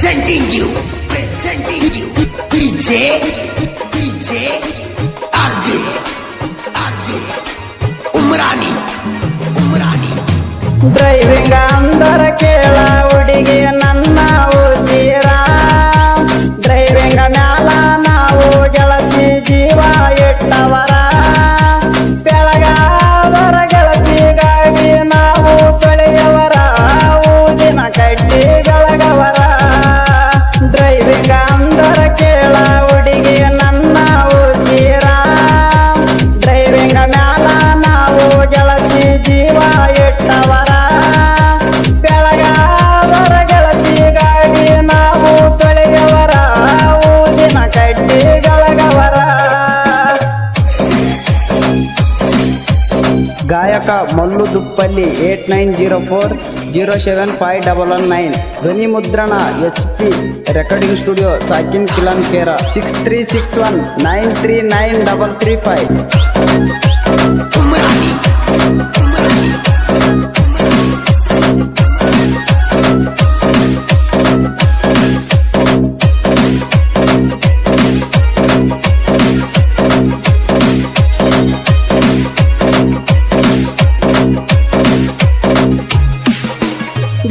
presenting you, DJ Arjun Umrani. Driving ಅಂದರ ಕೇಳ ಹುಡುಗಿ ನನ್ನ ಉಸಿರ, ಡ್ರೈವಿಂಗ್ ಮ್ಯಾಲ ನಾವು ಗೆಳತಿ ಜೀವ ಇಟ್ಟವರ, ಬೆಳಗಾದರ ಗೆಳತಿ ಗಾಡಿ ನಾವು ತೊಳೆಯವರ, ಊದಿನ ಕಡ್ಡಿ ಬೆಳಗವರ. ಡ್ರೈವಿಂಗ್ ಅಂದರ ಕೇಳ ಹುಡುಗಿ ನನ್ನ ಉಸಿರ, ಡ್ರೈವಿಂಗ್ ಮ್ಯಾಲ ನಾವು ಗೆಳತಿ ಜೀವ ಇಟ್ಟವರ, ಬೆಳಗಾದರ ಗೆಳತಿ ಗಾಡಿ ನಾವು ತೊಳೆಯವರ, ಊದಿನ ಕಡ್ಡಿ ಬೆಳಗವರ. ಗಾಯಕ ಮಲ್ಲು ದುಪ್ಪಲ್ಲಿ 8904075119. ಧ್ವನಿ ಮುದ್ರಣ HP ರೆಕಾರ್ಡಿಂಗ್ ಸ್ಟುಡಿಯೋ ಸಾಕಿನ್ ಕಿಲನ್ ಕೇರ 6361939335.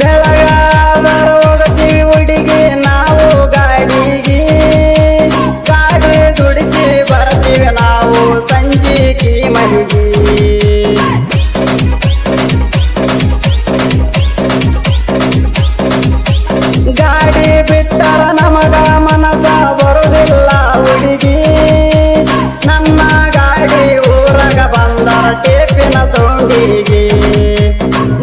ಬೆಳಗಾದರ ಹೋಗತೀವಿ ಹುಡುಗಿ ನಾವು ಗಾಡಿಗೆ, ಗಾಡಿ ದುಡಿಸಿ ಬರ್ತೀವಿ ನಾವು ಸಂಜಿಕಿ ಮನೆಗೆ. ಗಾಡಿ ಬಿಟ್ಟರ ನಮಗ ಮನಸ ಬರುವುದಿಲ್ಲ ಹುಡುಗಿ, ನನ್ನ ಗಾಡಿ ಊರಗ ಬಂದರ ಟೇಪಿನ ಸೌಂಡಿಗೆ.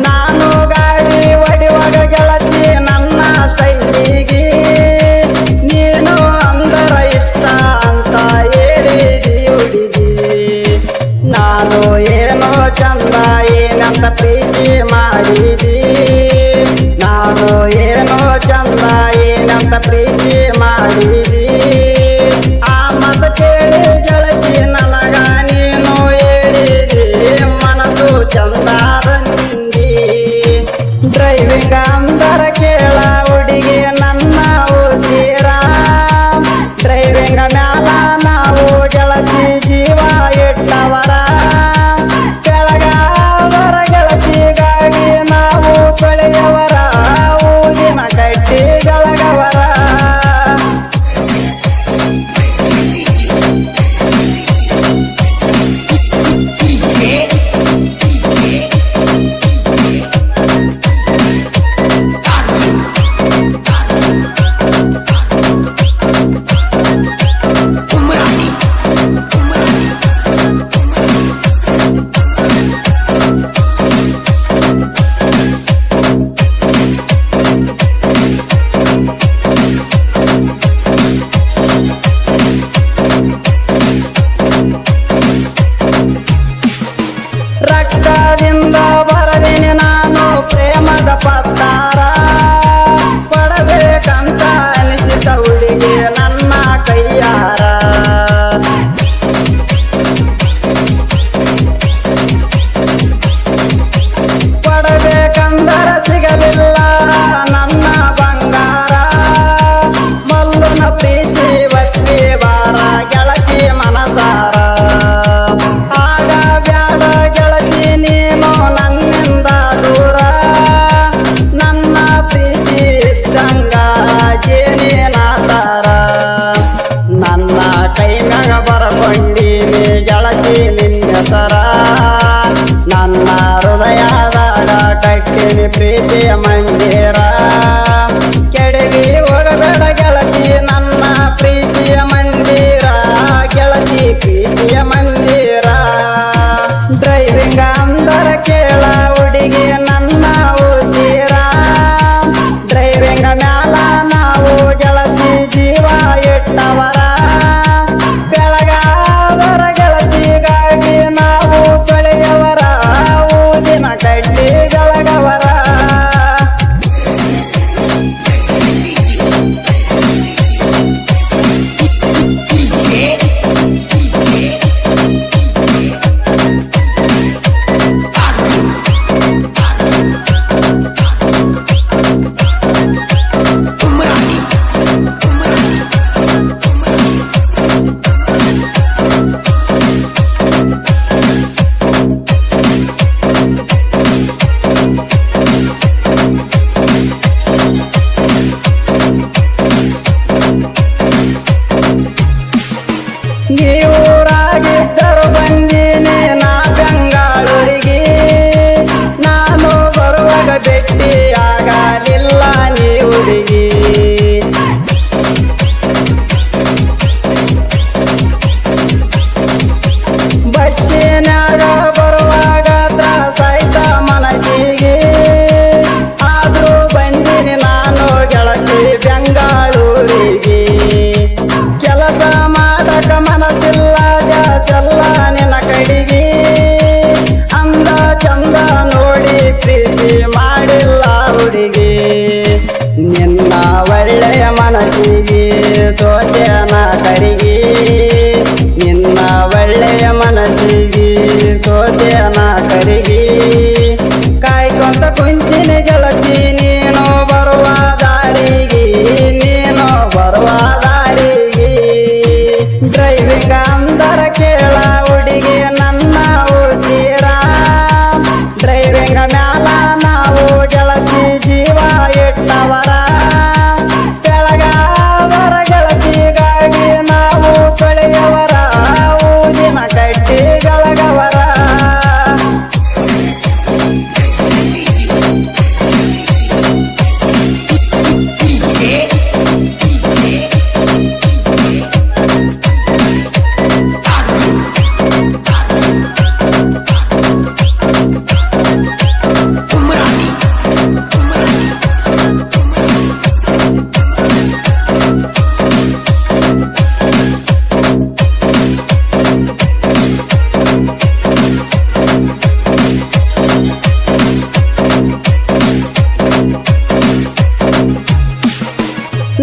ನಾನು ಗಾಡಿ ಒಡಿವಾಗ ಗೆಳತಿ ನನ್ನ ಸ್ಟೈಲಿಗೆ, ನೀನು ಅಂದರ ಇಷ್ಟ ಅಂತ ಹೇಳಿದಿ ಹುಡುಗಿ. ನಾನು ಏನೋ ಚಂದ ಏನಂತ ಪ್ರೀತಿ ಮಾಡಿದಿ, ನಾನು ಏನೋ ಚಂದ ಏನಂತ ಪ್ರೀತಿ ಮಾಡಿದಿ. ಆ ಮತ ಕೇಳಿ ಗೆಳತಿ ನನಗ ನೀನು ಹೇಳಿದಿ, ಮನಸ್ಸು ಚಂದ ಬಂದಿ. ಡ್ರೈವಿಂಗ್ ಅಂದರ ಕೇಳ ಹುಡುಗಿ ನನ್ನ ಉಸಿರ, ಡ್ರೈವಿಂಗ್ ಮ್ಯಾಲ ನಾವು ಗೆಳತಿ ಜೀವ ಇಟ್ಟವರ, ಬೆಳಗಾದರ ಗೆಳತಿ ಗಾಡಿ ನಾವು ತೊಳೆಯವರ, ಊದಿನ ಕಡ್ಡಿ ಬೆಳಗವರ. ರಕ್ತದಿಂದ ಬರದಿನಿ ನಾನು ಪ್ರೇಮದ ಪತ್ತಾರ, ಪಡಬೇಕಂತ ಅನಿಸಿದ ಹುಡುಗಿ ನನ್ನ ಕೈಯಾರ. ಪಡಬೇಕಂದರ ಸಿಗಲಿಲ್ಲ ನನ್ನ ಬಂಗಾರ, ಮಲ್ಲುನ ಪ್ರೀತಿ ಒತ್ತಿ ಬಾರ ಗೆಳತಿ ಮನಸಾರ. ಆಗ ಬ್ಯಾಡ ಗೆಳತಿ ನೀನು ನನ್ನಿಂದ ದೂರ, ನನ್ನ ಪ್ರೀತಿ ಇದ್ದಂಗ ಜೇನಿನಾತಾರ. ನನ್ನ ಕೈ ಮ್ಯಾಗ ಬರಕೊಂಡೀನಿ ಗೆಳತಿ ನಿನ್ನೆಸರ, ನನ್ನ ಹೃದಯದಾಗ ಕಟ್ಟಿನಿ ಪ್ರೀತಿಯ ಮಂದಿರ. ಕೆಡವಿ ಹೋಗಬೇಡ ಗೆಳತಿ ನನ್ನ ಪ್ರೀತಿಯ ಮಂದಿರ, ಗೆಳತಿ ಪ್ರೀತಿಯ ಮಂದಿರ. ಡ್ರೈವಿಂಗ್ ಅಂದರ ಕೇಳ ಹುಡುಗಿ ನನ್ನ ಉಸಿರ, ಡ್ರೈವಿಂಗ್ ಮ್ಯಾಲ ನಾವು ಗೆಳತಿ ಜೀವ ಇಟ್ಟವರ, ಬೆಳಗಾದರ ಗೆಳತಿ ಗಾಡಿ ನಾವು ತೊಳೆಯವರ, ಊದಿನ ಕಡ್ಡಿ ಬೆಳಗವರ. ಬೆಂಗಳೂರಿಗೆ. ಕೆಲಸ ಮಾಡಕ ಮನಸ್ಸಿಲ್ಲ ಜಾಚಲ್ಲ ನಿನ್ನ ಕಡೆಗೆ. ಅಂದ ಚಂದ ನೋಡಿ ಪ್ರೀತಿ ಮಾಡಿಲ್ಲ ಹುಡುಗಿ. ನಿನ್ನ ಒಳ್ಳೆಯ ಮನಸ್ಸಿಗೆ ಸೋತ್ಯನ ಕಡೆಗೆ. ನಿನ್ನ ಒಳ್ಳೆಯ ಮನಸ್ಸಿಗೆ ಸೋತ್ಯನ ಕಡೆಗೆ. ಕಾಯ್ಕೊಂತ ಕುಂತಿನಿ ಗೆಳತಿ ನೀನು ಬರುವ ದಾರಿಗೆ. ನೀನು ಬರುವ ದಾರಿಗೆ. ಡ್ರೈವಿಂಗ್ ಅಂದರ ಕೇಳ ಹುಡುಗಿ ನನ್ನ ಉಸಿರ. ಡ್ರೈವಿಂಗ್ ಮ್ಯಾಲ ನಾವು ಗೆಳತಿ ಜೀವ ಇಟ್ಟವರ. ಬೆಳಗಾದರ ಗೆಳತಿ ಗಾಡಿ ನಾವು ತೊಳೆಯವರ. ಊದಿನ ಕಟ್ಟಿ ಗಳಗವರ.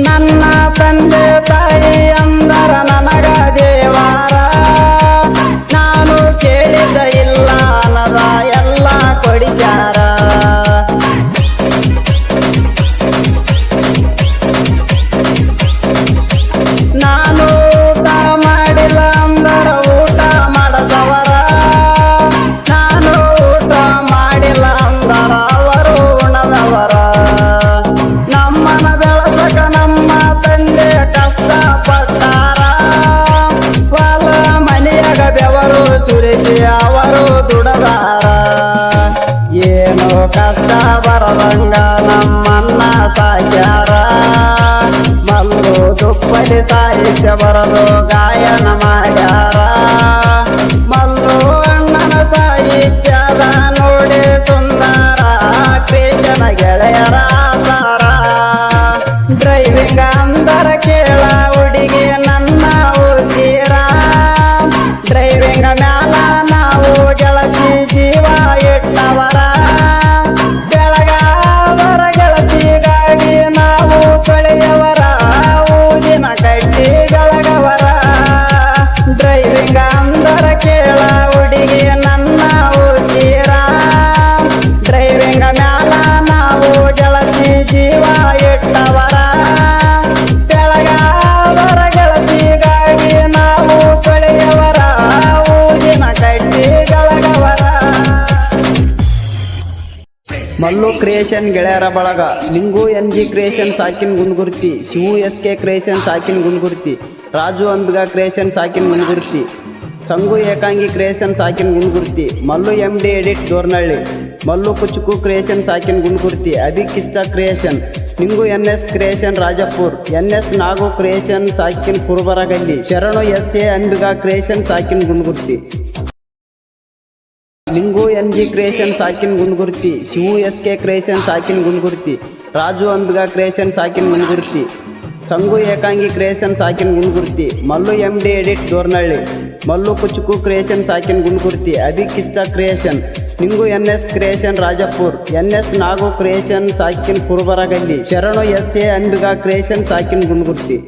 ನನ್ನ ತಂದೆ ತಾಯಿ ಅಂದರ ನನಗ ದೇವಾರ. ನಾನು ಕೇಳಿದ ಇಲ್ಲ ಅನ್ನದ ಎಲ್ಲ ಕೊಡಿಸ್ಯಾರ. ನಾನು ಊಟ ಮಾಡಿಲ್ಲ ಅಂದರ ಊಟ ಮಾಡದವರ. ನಾನು ಊಟ ಮಾಡಿಲ್ಲ ಅಂದರ ಅವರು ಉಣದವರ. ನಮ್ಮನ ಬೆಳಸಕ ನಮ್ಮ ತಂದೆ ಕಷ್ಟಪಟ್ಟಾರ. ಹೊಲ ಮನೆಯಾಗ ಬೆವರು ಸುರಿಸಿ ಅವರು ದುಡದಾರ. ಏನು ಕಷ್ಟ ಬರದಂಗ ನಮ್ಮನ್ನ ಸಾಕ್ಯಾರ. ಮಲ್ಲು ದುಪ್ಪಲಿ ಸಾಹಿತ್ಯ ಬರದು ಗಾಯನ ಮಾಡ್ಯಾರ. ಮಲ್ಲು ಅಣ್ಣನ ಸಾಹಿತ್ಯದ ನೋಡಿ ಸುಂದರ ಕೃಷ್ಣ ಗೆಳೆಯರ ಸಾರ. ಡ್ರೈವಿಂಗ್ ಅಂದರ ಕೇಳ ಹುಡುಗಿ ನನ್ನ ಉಸಿರ. ಡ್ರೈವಿಂಗ್ ಮ್ಯಾಲ ನಾವು ಗೆಳತಿ ಜೀವ ಇಟ್ಟವರ. ಬೆಳಗಾದರ ಗೆಳತಿ ಗಾಡಿ ನಾವು ತೊಳೆಯವರ. ಊದಿನ ಕಟ್ಟಿ ಗಳಗವರ. ಡ್ರೈವಿಂಗ್ ಅಂದರ ಕೇಳ ಹುಡುಗಿ ನನ್ನ ಉಸಿರ. ಡ್ರೈವಿಂಗ್ ಮ್ಯಾಲ ನಾವು ಗೆಳತಿ ಜೀವ ಇಟ್ಟವರ. ಬೆಳಗಾದರ ಗೆಳತಿ ಗಾಡಿ ನಾವು ತೊಳೆಯವರ. ಊದಿನ ಕಟ್ಟಿ ಗಳಗವರ. ಮಲ್ಲು ಕ್ರಿಯೇಷನ್ ಗೆಳೆಯರ ಬಳಗ. ಲಿಂಗು NG ಕ್ರಿಯೇಷನ್ ಸಾಕಿನ್ ಗುಂಡ್ಗುರ್ತಿ. ಶಿವು SK ಕ್ರಿಯೇಷನ್ ಸಾಕಿನ್ ಗುಂಡ್ಗುರ್ತಿ. ರಾಜು ಅಂಬಿಗ ಕ್ರಿಯೇಷನ್ ಸಾಕಿನ್ ಗುಂಡ್ಗುರ್ತಿ. ಸಂಗು ಏಕಾಂಗಿ ಕ್ರಿಯೇಷನ್ ಸಾಕಿನ್ Gundgurti. Mallu MD edit Dornalli. Mallu Kuchuku creation ಸಾಕಿನ್ Gundgurti. Abhi Kiccha creation. Ningu NS creation Rajapur. NS Nagu creation ಸಾಕಿನ್ ಕುರುಬರಗಲ್ಲಿ. ಶರಣು SA ಅಂಬಿಗ ಕ್ರಿಯೇಷನ್ ಸಾಕಿನ್ ಗುಂಡ್ಗುರ್ತಿ. ಲಿಂಗು NG ಕ್ರಿಯೇಷನ್ ಸಾಕಿನ್ ಗುಂಡ್ಗುರ್ತಿ. ಶಿವು SK ಕ್ರಿಯೇಷನ್ ಸಾಕಿನ್ ಗುಂಡ್ಗುರ್ತಿ. ರಾಜು ಅಂಬಿಗ ಕ್ರಿಯೇಷನ್ ಸಾಕಿನ್ ಗುಂಡ್ಗುರ್ತಿ. ಸಂಗು ಏಕಾಂಗಿ ಕ್ರಿಯೇಷನ್ ಸಾಕಿನ್ Gundgurti. Mallu MD edit Dornalli. Mallu Kuchuku creation ಸಾಕಿನ್ Gundgurti. Abhi Kiccha creation. Ningu NS creation Rajapur. NS Nagu creation ಸಾಕಿನ್ ಕುರುಬರಗಲ್ಲಿ. ಶರಣು SA ಅಂಬಿಗ ಕ್ರಿಯೇಷನ್ ಸಾಕಿನ್ ಗುಂಡ್ಗುರ್ತಿ.